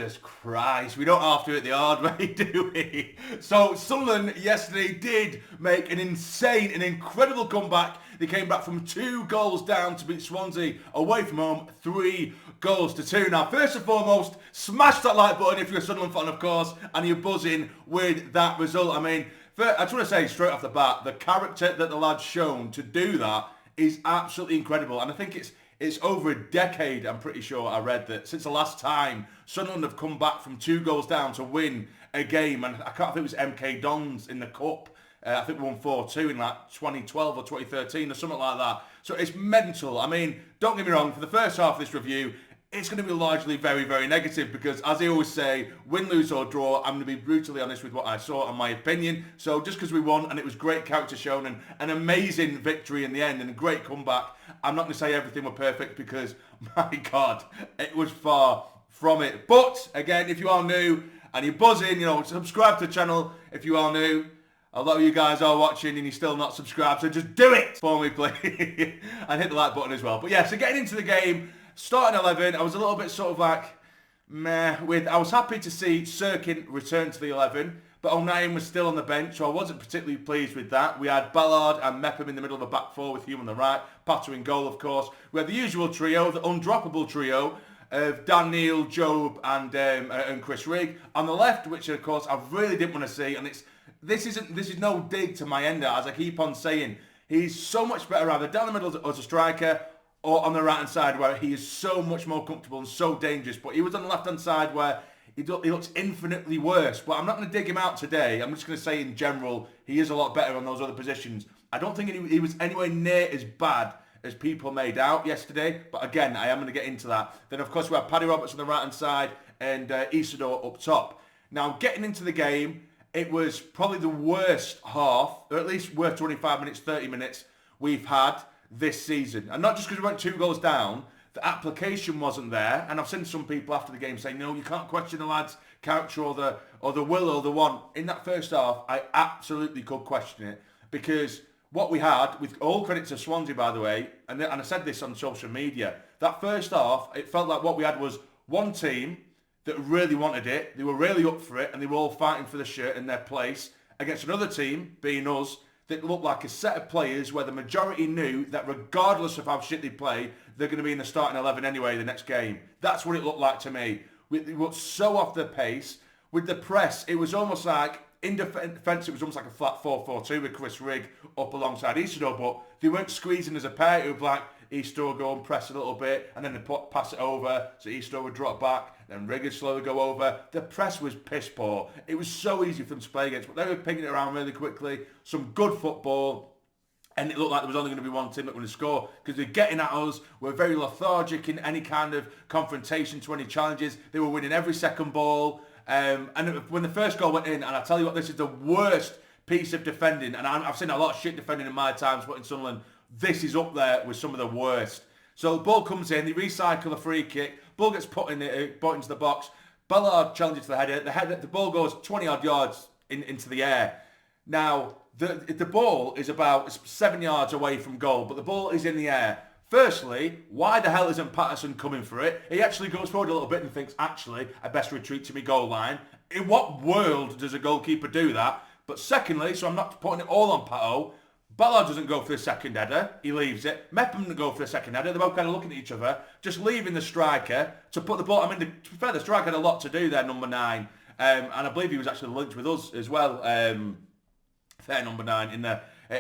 Jesus Christ, we don't have to do it the hard way, do we? So Sunderland yesterday did make an insane and incredible comeback. They came back from 2 goals down to beat Swansea away from home, 3-2. Now, first and foremost, smash that like button if you're a Sunderland fan, of course, and you're buzzing with that result. I mean, I just want to say straight off the bat, the character that the lad's shown to do that is absolutely incredible. And I think it's over a decade, I'm pretty sure I read that, since the last time Sunderland have come back from 2 goals down to win a game. And I can't think it was MK Dons in the Cup. I think we won 4-2 in like 2012 or 2013 or something like that. So it's mental. I mean, don't get me wrong, for the first half of this review, it's going to be largely very, very negative because, as I always say, win, lose or draw, I'm going to be brutally honest with what I saw and my opinion. So just because we won and it was great character shown and an amazing victory in the end and a great comeback, I'm not going to say everything was perfect because, my God, it was far from it. But, again, if you are new and you're buzzing, subscribe to the channel if you are new. A lot of you guys are watching and you're still not subscribed, so just do it for me, please. And hit the like button as well. But yeah, so getting into the game, starting 11, I was a little bit sort of like, meh, I was happy to see Sirkin return to the 11, but O'Nien was still on the bench, so I wasn't particularly pleased with that. We had Ballard and Mepham in the middle of the back four with Hume on the right, Patter in goal, of course. We had the usual trio, the undroppable trio of Dhannoo, Jobe and Chris Rigg. On the left, which of course I really didn't want to see, and this is no dig to my ender, as I keep on saying. He's so much better either down the middle as a striker or on the right-hand side where he is so much more comfortable and so dangerous. But he was on the left-hand side where he looks infinitely worse. But I'm not going to dig him out today. I'm just going to say in general, he is a lot better on those other positions. I don't think he was anywhere near as bad as people made out yesterday. But again, I am going to get into that. Then, of course, we have Paddy Roberts on the right-hand side and Isidore up top. Now, getting into the game, it was probably the worst half, or at least worst 25 minutes, 30 minutes we've had this season. And not just because we went 2 goals down, the application wasn't there. And I've seen some people after the game saying, no, you can't question the lad's character or the will or the want. In that first half, I absolutely could question it because what we had, with all credit to Swansea, by the way, and I said this on social media, that first half, it felt like what we had was one team that really wanted it, they were really up for it, and they were all fighting for the shirt in their place, against another team, being us, that looked like a set of players where the majority knew that regardless of how shit they play, they're going to be in the starting 11 anyway the next game. That's what it looked like to me. We were so off the pace. With the press, it was almost like, in defence, it was almost like a flat 4-4-2 with Chris Rigg up alongside Isidore, but they weren't squeezing as a pair. It was like Isidore would go and press a little bit, and then they'd pass it over, so Isidore would drop back, then Rigg would slowly go over. The press was piss poor. It was so easy for them to play against, but they were picking it around really quickly. Some good football, and it looked like there was only going to be one team that was going to score because they're getting at us. We're very lethargic in any kind of confrontation to any challenges. They were winning every second ball. And when the first goal went in, and I tell you what, this is the worst piece of defending, and I've seen a lot of shit defending in my times, but in Sunderland, this is up there with some of the worst. So the ball comes in, they recycle a free kick, ball gets put into the box, Ballard challenges to the header, the ball goes 20 odd yards into the air. Now, the ball is about 7 yards away from goal, but the ball is in the air. Firstly, why the hell isn't Patterson coming for it? He actually goes forward a little bit and thinks, actually, I best retreat to my goal line. In what world does a goalkeeper do that? But secondly, so I'm not putting it all on Pato, Ballard doesn't go for the second header. He leaves it. Mepham doesn't go for the second header. They're both kind of looking at each other, just leaving the striker to put the ball. I mean, to be fair, the striker had a lot to do there, number 9. And I believe he was actually linked with us as well, fair number 9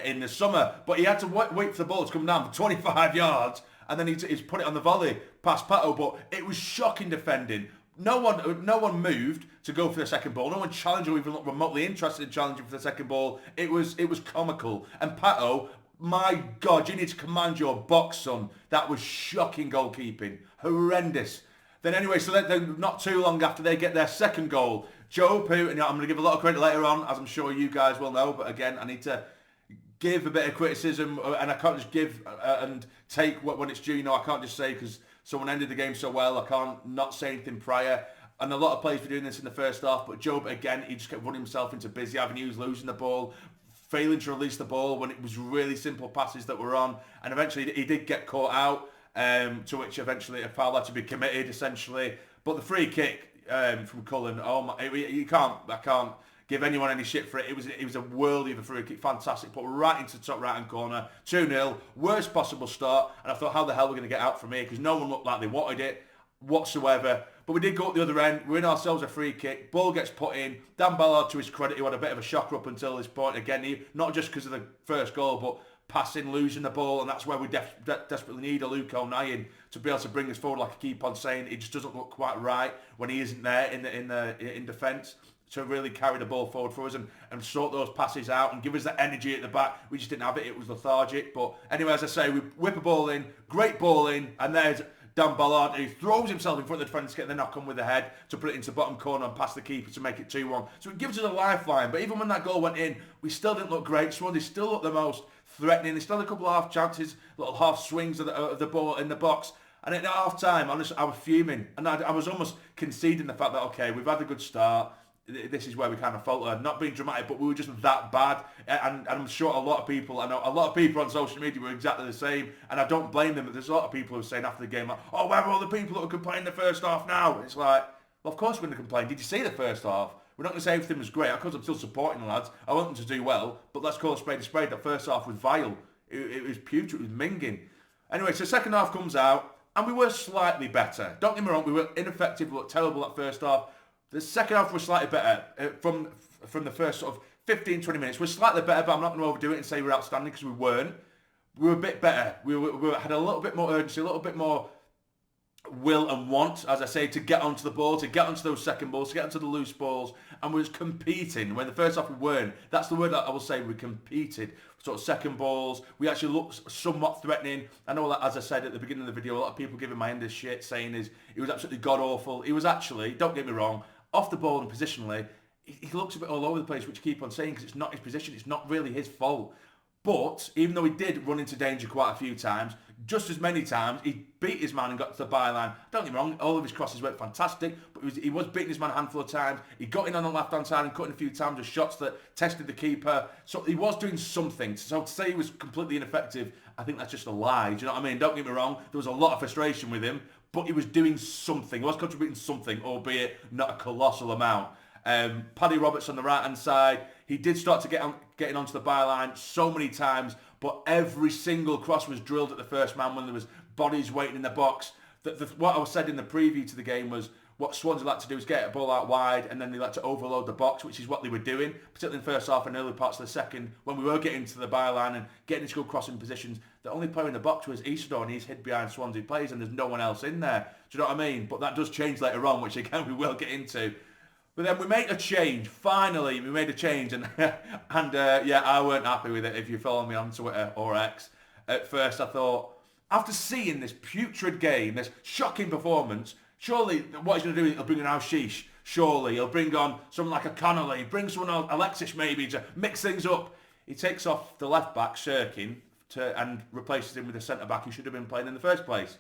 in the summer. But he had to wait for the ball to come down for 25 yards, and then he's put it on the volley past Pato. But it was shocking defending. No one moved to go for the second ball. No one challenged or even looked remotely interested in challenging for the second ball. It was comical. And Pato, my God, you need to command your box, son. That was shocking goalkeeping. Horrendous. Then anyway, so then not too long after they get their second goal, Jobe, who, and I'm going to give a lot of credit later on, as I'm sure you guys will know, but again, I need to give a bit of criticism, and I can't just give and take when it's due. You know, I can't just say because someone ended the game so well, I can't not say anything prior. And a lot of players were doing this in the first half, but Jobe, again, he just kept running himself into busy avenues, losing the ball, failing to release the ball when it was really simple passes that were on. And eventually he did get caught out, to which eventually a foul had to be committed, essentially. But the free kick, from Cullen. Oh my, I can't give anyone any shit for it. It was a worldie of a free kick, fantastic. Put right into the top right hand corner, 2-0, worst possible start. And I thought, how the hell are we going to get out from here? Because no one looked like they wanted it whatsoever. But we did go up the other end. We win ourselves a free kick. Ball gets put in. Dan Ballard, to his credit, who had a bit of a shocker up until this point. Again, not just because of the first goal, but passing, losing the ball, and that's where we desperately need a Luke O'Nien to be able to bring us forward. Like I keep on saying, it just doesn't look quite right when he isn't there in defence to really carry the ball forward for us and sort those passes out and give us that energy at the back. We just didn't have it. It was lethargic. But anyway, as I say, we whip a ball in, great ball in, and there's Dan Ballard, who throws himself in front of the defence, getting the knock on with the head to put it into the bottom corner and past the keeper to make it 2-1. So it gives us a lifeline. But even when that goal went in, we still didn't look great. Swansea still looked the most threatening. They still had a couple of half chances, little half swings of the ball in the box. And at half time, honestly, I was fuming. And I was almost conceding the fact that, okay, we've had a good start. This is where we kind of faltered. Not being dramatic, but we were just that bad. And I'm sure I know a lot of people on social media were exactly the same. And I don't blame them. But there's a lot of people who are saying after the game, like, oh, where are all the people that were complaining the first half now? It's like, well, of course we're going to complain. Did you see the first half? We're not going to say everything was great. Of course, I'm still supporting the lads. I want them to do well. But let's call a spade a spade. That first half was vile. It was putrid. It was minging. Anyway, so second half comes out. And we were slightly better. Don't get me wrong. We were ineffective. We looked terrible that first half. The second half was slightly better from the first sort of 15, 20 minutes. We're slightly better, but I'm not going to overdo it and say we're outstanding because we weren't. We were a bit better. We had a little bit more urgency, a little bit more will and want, as I say, to get onto the ball, to get onto those second balls, to get onto the loose balls, and we was competing. When the first half we weren't. That's the word that I will say. We competed. Sort of second balls. We actually looked somewhat threatening. I know that, as I said at the beginning of the video, a lot of people giving my end this shit, saying he was absolutely god-awful. He was actually, don't get me wrong, off the ball and positionally, he looks a bit all over the place, which I keep on saying, because it's not his position, it's not really his fault. But, even though he did run into danger quite a few times, just as many times, he beat his man and got to the byline. Don't get me wrong, all of his crosses went fantastic, but he was beating his man a handful of times. He got in on the left-hand side and cut in a few times with shots that tested the keeper. So he was doing something. So to say he was completely ineffective, I think that's just a lie. Do you know what I mean? Don't get me wrong, there was a lot of frustration with him, but he was doing something. He was contributing something, albeit not a colossal amount. Paddy Roberts on the right-hand side, he did start to getting onto the byline so many times, but every single cross was drilled at the first man when there was bodies waiting in the box. What I said in the preview to the game was what Swansea like to do is get a ball out wide and then they like to overload the box, which is what they were doing, particularly in the first half and early parts of the second, when we were getting to the byline and getting into good crossing positions. The only player in the box was Isidore, and he's hid behind Swansea players and there's no one else in there. Do you know what I mean? But that does change later on, which again we will get into. But then we made a change. Finally, we made a change, and yeah, I weren't happy with it. If you follow me on Twitter or X, at first I thought, after seeing this putrid game, this shocking performance, surely what he's going to do is he'll bring an Al-Shish. Surely he'll bring on someone like a Connolly, bring someone else, Alexis maybe, to mix things up. He takes off the left back, Sirkin, and replaces him with a centre back who should have been playing in the first place.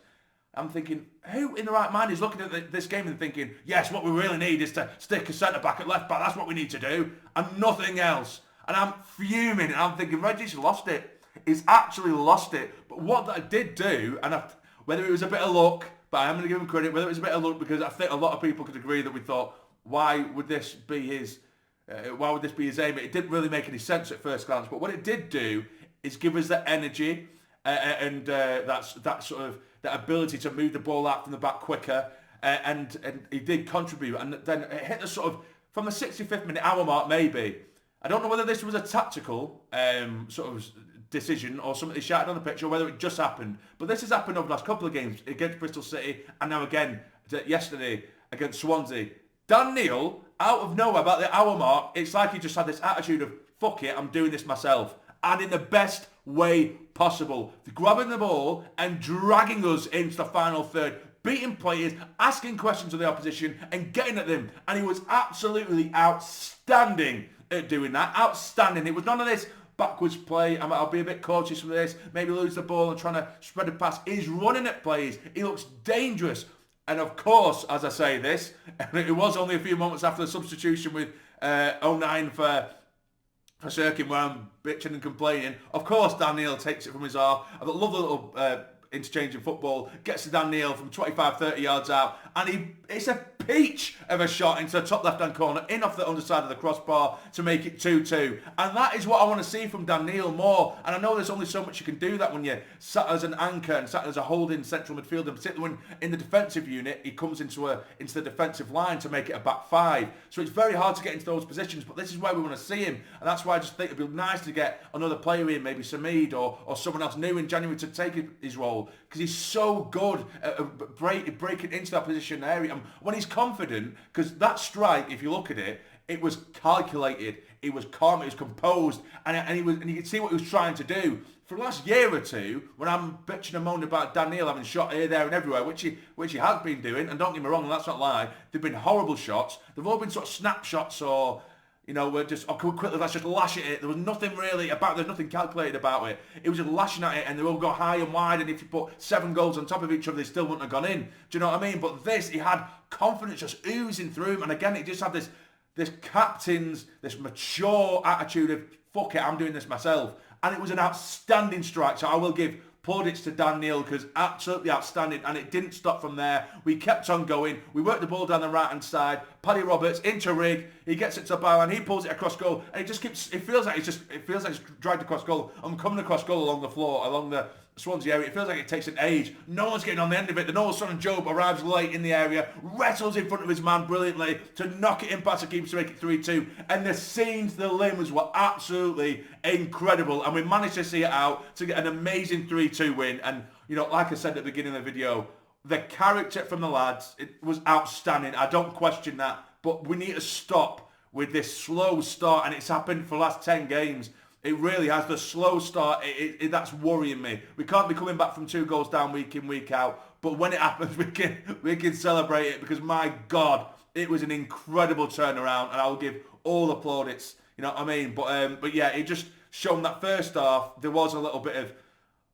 I'm thinking, who in the right mind is looking at this game and thinking, yes, what we really need is to stick a centre-back at left-back. That's what we need to do, and nothing else. And I'm fuming, and I'm thinking, Reggie's lost it. He's actually lost it. But what that did do, and whether it was a bit of luck, but I'm going to give him credit, whether it was a bit of luck, because I think a lot of people could agree that we thought, why would this be his aim? It didn't really make any sense at first glance. But what it did do is give us that energy and that ability to move the ball out from the back quicker, and he did contribute. And then it hit the sort of, from the 65th minute, hour mark maybe. I don't know whether this was a tactical sort of decision or something they shouted on the pitch, or whether it just happened. But this has happened over the last couple of games against Bristol City, and now again yesterday against Swansea. Dan Neil, out of nowhere, about the hour mark, it's like he just had this attitude of, fuck it, I'm doing this myself. And in the best way possible. Grabbing the ball and dragging us into the final third. Beating players, asking questions of the opposition and getting at them. And he was absolutely outstanding at doing that. Outstanding. It was none of this backwards play. I'll be a bit cautious with this. Maybe lose the ball and trying to spread a pass. He's running at players. He looks dangerous. And of course, as I say this, it was only a few moments after the substitution with 09 for Sirkin, where I'm bitching and complaining. Of course, Dan Neil takes it from his half. I love the little interchange in football. Gets to Dan Neil from 25, 30 yards out. And it's a peach of a shot into the top left-hand corner, in off the underside of the crossbar to make it 2-2. And that is what I want to see from Dhannoo more. And I know there's only so much you can do that when you're sat as an anchor and sat as a holding central midfielder, particularly when in the defensive unit, he comes into the defensive line to make it a back five. So it's very hard to get into those positions, but this is where we want to see him. And that's why I just think it'd be nice to get another player in, maybe Samid or someone else new in January to take his role, because he's so good at breaking into that position area. And when he's confident, because that strike, if you look at it, it was calculated, it was calm, it was composed, and you could see what he was trying to do. For the last year or two, when I'm bitching and moaning about Dhannoo having shot here, there and everywhere, which he has been doing, and don't get me wrong, that's not lie, they've been horrible shots. They've all been sort of snapshots or, we're just, quickly, let's just lash at it. There was nothing really there's nothing calculated about it. It was just lashing at it, and they all go high and wide, and if you put 7 goals on top of each other, they still wouldn't have gone in. Do you know what I mean? But this, he had confidence just oozing through him, and again, he just had this captain's, this mature attitude of, fuck it, I'm doing this myself. And it was an outstanding strike, so I will give plaudits to Dhannoo, because absolutely outstanding, and it didn't stop from there. We kept on going. We worked the ball down the right-hand side. Paddy Roberts into Rig. He gets it to Byron. He pulls it across goal, and it just keeps. It feels like it's dragged across goal. I'm coming across goal along the floor, along the Swansea area. It feels like it takes an age. No one's getting on the end of it. Then all of a sudden, Jobe arrives late in the area, wrestles in front of his man brilliantly to knock it in past the keeper to make it 3-2. And the scenes, the limbs were absolutely incredible. And we managed to see it out to get an amazing 3-2 win. And, like I said at the beginning of the video, the character from the lads, it was outstanding. I don't question that. But we need to stop with this slow start. And it's happened for the last 10 games. It really has. The slow start, that's worrying me. We can't be coming back from 2 goals down week in, week out. But when it happens, we can celebrate it, because, my God, it was an incredible turnaround, and I will give all the plaudits. You know what I mean? But yeah, it just showed that first half, there was a little bit of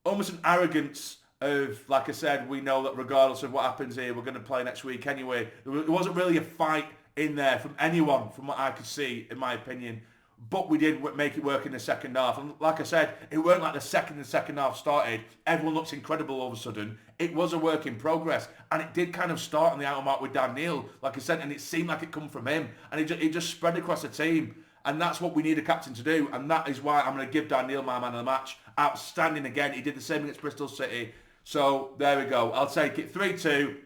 almost an arrogance of, like I said, we know that regardless of what happens here, we're going to play next week anyway. There wasn't really a fight in there from anyone, from what I could see, in my opinion. But we did make it work in the second half. And like I said, it weren't like the second half started, everyone looks incredible all of a sudden. It was a work in progress. And it did kind of start on the outer mark with Dhannoo, like I said, and it seemed like it come from him. And it just spread across the team. And that's what we need a captain to do. And that is why I'm going to give Dhannoo my man of the match. Outstanding again. He did the same against Bristol City. So there we go. I'll take it 3-2.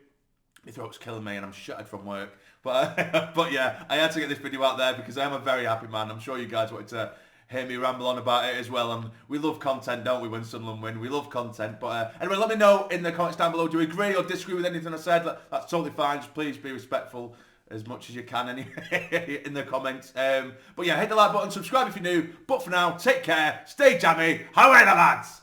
My throat's killing me and I'm shattered from work. But yeah, I had to get this video out there because I am a very happy man. I'm sure you guys wanted to hear me ramble on about it as well. And we love content, don't we, when Sunderland win? We love content. But anyway, let me know in the comments down below. Do you agree or disagree with anything I said? That's totally fine. Just please be respectful as much as you can anyway in the comments. But yeah, hit the like button, subscribe if you're new. But for now, take care, stay jammy. How are the lads?